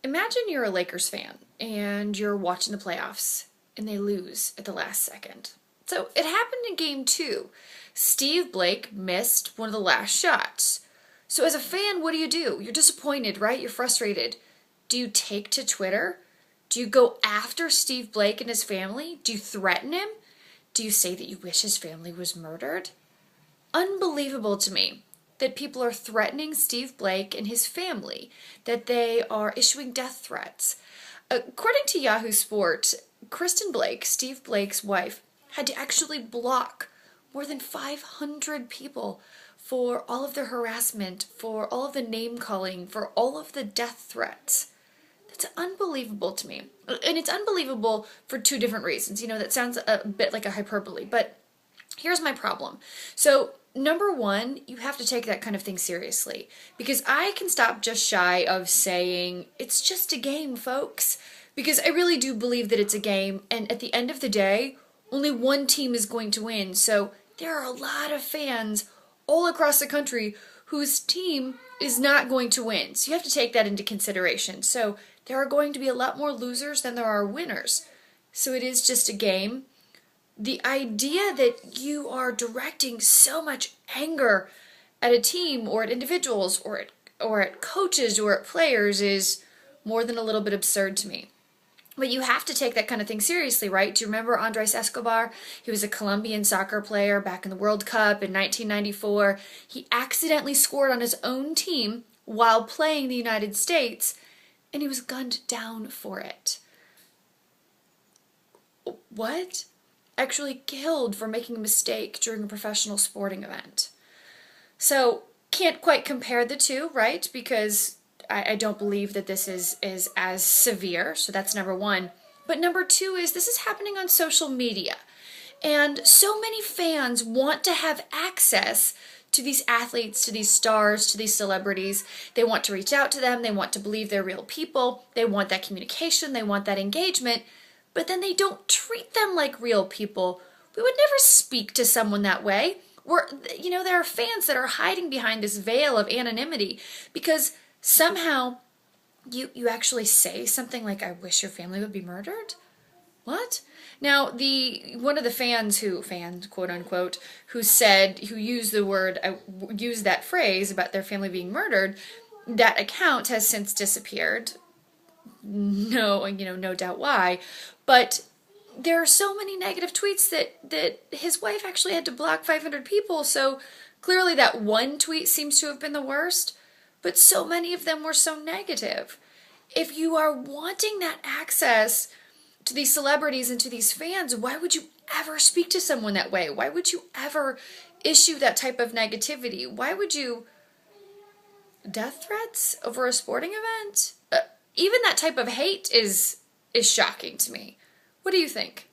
Imagine you're a Lakers fan and you're watching the playoffs and they lose at the last second. So it happened in game two. Steve Blake missed one of the last shots. So as a fan, what do? You're disappointed, right? You're frustrated. Do you take to Twitter? Do you go after Steve Blake and his family? Do you threaten him? Do you say that you wish his family was murdered? Unbelievable to me that people are threatening Steve Blake and his family, that they are issuing death threats. According to Yahoo Sports, Kristen Blake, Steve Blake's wife, had to actually block more than 500 people for all of their harassment, for all of the name calling, for all of the death threats. That's unbelievable to me. And it's unbelievable for two different reasons. That sounds a bit like a hyperbole, but here's my problem. So, number one, you have to take that kind of thing seriously. Because I can stop just shy of saying, it's just a game, folks. Because I really do believe that it's a game, and at the end of the day, only one team is going to win. So, there are a lot of fans all across the country whose team is not going to win. So you have to take that into consideration. So there are going to be a lot more losers than there are winners. So it is just a game. The idea that you are directing so much anger at a team or at individuals or at coaches or at players is more than a little bit absurd to me. But you have to take that kind of thing seriously, right? Do you remember Andres Escobar? He was a Colombian soccer player back in the World Cup in 1994. He accidentally scored on his own team while playing the United States, and he was gunned down for it. What? Actually killed for making a mistake during a professional sporting event. So, can't quite compare the two, right? Because I don't believe that this is as severe, so that's number one. But number two is this is happening on social media. And so many fans want to have access to these athletes, to these stars, to these celebrities. They want to reach out to them. They want to believe they're real people. They want that communication. They want that engagement. But then they don't treat them like real people. We would never speak to someone that way. There are fans that are hiding behind this veil of anonymity because somehow you actually say something like, I wish your family would be murdered? What? Now, one of the fans, quote unquote, who used that phrase about their family being murdered, that account has since disappeared. No doubt why. But there are so many negative tweets that his wife actually had to block 500 people, so clearly that one tweet seems to have been the worst. But so many of them were so negative. If you are wanting that access to these celebrities and to these fans, why would you ever speak to someone that way? Why would you ever issue that type of negativity? Why would you... Death threats over a sporting event? Even that type of hate is shocking to me. What do you think?